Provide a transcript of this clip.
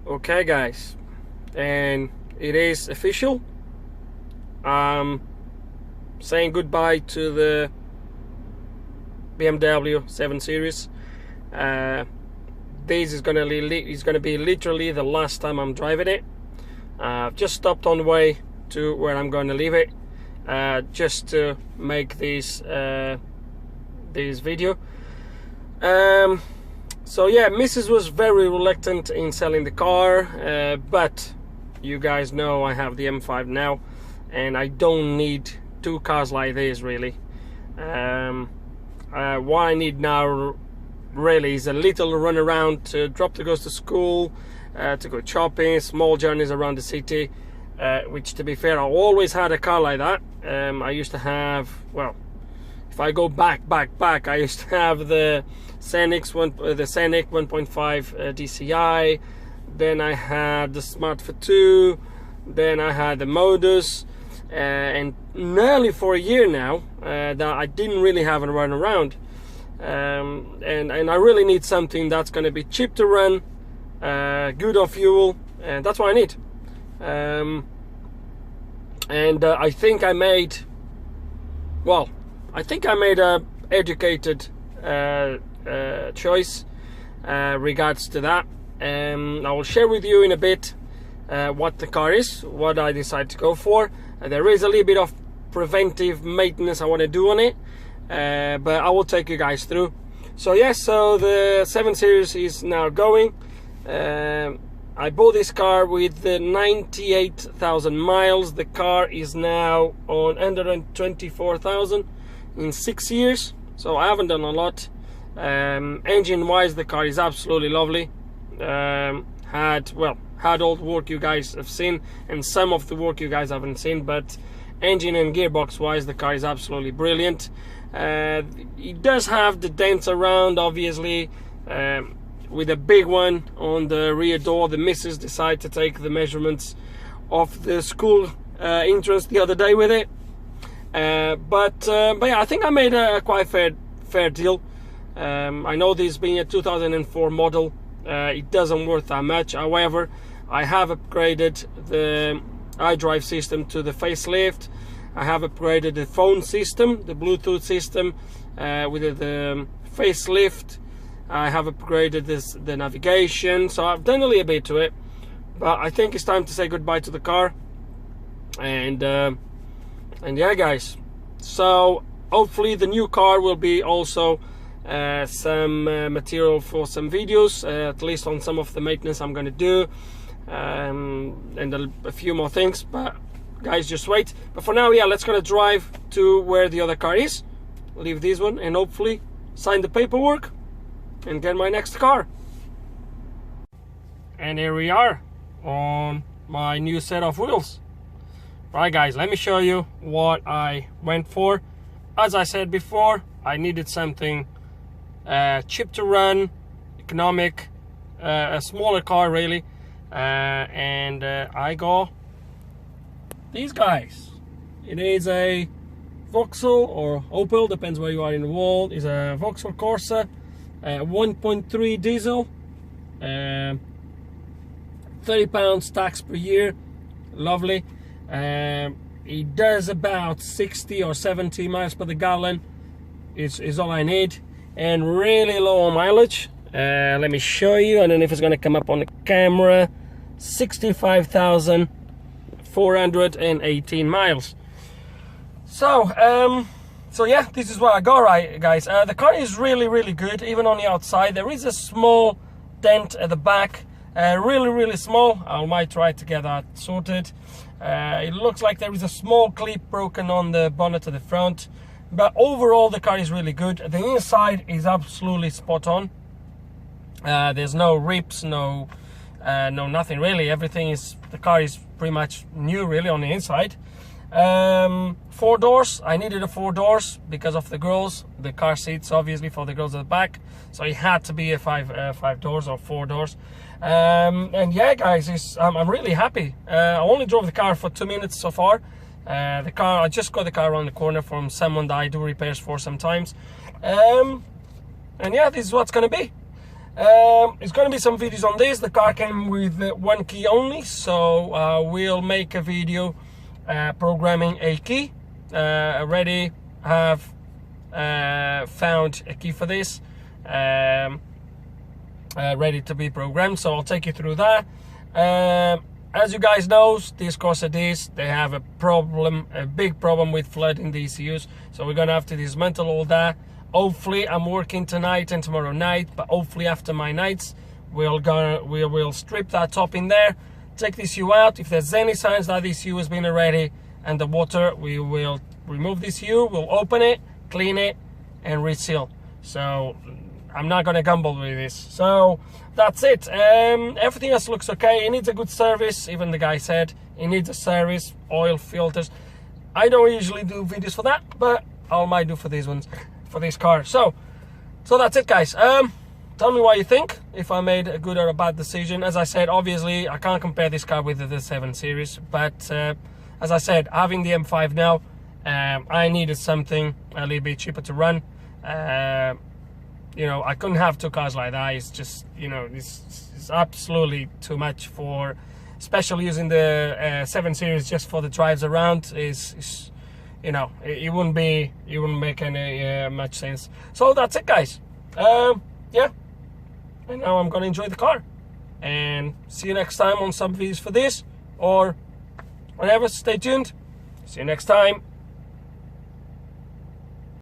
Okay guys, and it is official. Saying goodbye to the BMW 7 Series. This is gonna be literally the last time I'm driving it. Just stopped on the way to where I'm going to leave it, just to make this video. So yeah, Mrs. was very reluctant in selling the car, but you guys know I have the M5 now, and I don't need two cars like this really. What I need now really is a little run around to drop the girls to school, to go shopping, small journeys around the city, which, to be fair, I always had a car like that. I used to have, well, if I go back, I used to have the Scenic 1.5 DCI, then I had the Smart for 2, then I had the Modus, and nearly for a year now that I didn't really have a run around, and I really need something that's going to be cheap to run, good on fuel, and that's what I need. I think I made, well, I think I made a educated choice regards to that. I will share with you in a bit what the car is, what I decide to go for. There is a little bit of preventive maintenance I want to do on it, but I will take you guys through. So yes, so the 7 Series is now going. I bought this car with 98,000 miles. The car is now on 124,000 in 6 years, so I haven't done a lot. Engine wise, the car is absolutely lovely. Had all the work you guys have seen, and some of the work you guys haven't seen, but engine and gearbox wise, the car is absolutely brilliant. It does have the dents around, obviously, with a big one on the rear door. The missus decided to take the measurements of the school entrance the other day with it. But yeah, I think I made a quite fair deal. I know this being a 2004 model, it doesn't worth that much. However, I have upgraded the iDrive system to the facelift. I have upgraded the phone system, the Bluetooth system, with the facelift. I have upgraded the navigation, so I've done a little bit to it. But I think it's time to say goodbye to the car. And yeah, guys. So hopefully the new car will be also some material for some videos, at least on some of the maintenance I'm going to do, and a few more things. But guys, just wait. But for now, yeah, let's gonna drive to where the other car is, leave this one, and hopefully sign the paperwork and get my next car. And here we are on my new set of wheels. Right guys, let me show you what I went for. As I said before, I needed something cheap to run, economic, a smaller car really, and I got these guys. It is a Vauxhall or Opel, depends where you are in the world. It's a Vauxhall Corsa, 1.3 diesel, 30 pounds tax per year, lovely. It does about 60 or 70 miles per gallon is all I need, and really low on mileage. Let me show you. I don't know if it's going to come up on the camera. 65,418 miles. So yeah, this is what I got, right guys. The car is really good, even on the outside. There is a small dent at the back, really small. I might try to get that sorted. It looks like there is a small clip broken on the bonnet at the front, but overall the car is really good. The inside is absolutely spot on. There's no rips, no nothing really. Everything is, the car is pretty much new really on the inside. 4 doors. I needed a 4 doors because of the girls, the car seats obviously for the girls at the back, so it had to be a 5 doors or 4 doors. And yeah guys, I'm really happy. I only drove the car for 2 minutes so far. I just got the car around the corner from someone that I do repairs for sometimes. And yeah, this is what's gonna be. It's going to be some videos on this. The car came with one key only, so we'll make a video programming a key. Already have found a key for this, ready to be programmed, so I'll take you through that. As you guys know, these Corsairs, they have a big problem with flooding the ECUs, so we're gonna have to dismantle all that. Hopefully, I'm working tonight and tomorrow night, but hopefully after my nights, we will strip that top in there, take the ECU out. If there's any signs that the ECU has been already underwater, we will remove this ECU, we'll open it, clean it, and reseal. So I'm not gonna gamble with this. So that's it. Everything else looks okay. It needs a good service. Even the guy said it needs a service, oil, filters. I don't usually do videos for that, but I might do for these ones, for this car. So that's it, guys. Tell me what you think, if I made a good or a bad decision. As I said, obviously I can't compare this car with the 7 Series, but as I said, having the M5 now, I needed something a little bit cheaper to run. You know, I couldn't have two cars like that. It's just, you know, it's absolutely too much for, especially using the 7 Series just for the drives around. Is you know, it wouldn't make any much sense. So that's it, guys. Yeah, and now I'm gonna enjoy the car, and see you next time on some videos for this or whatever. Stay tuned. See you next time.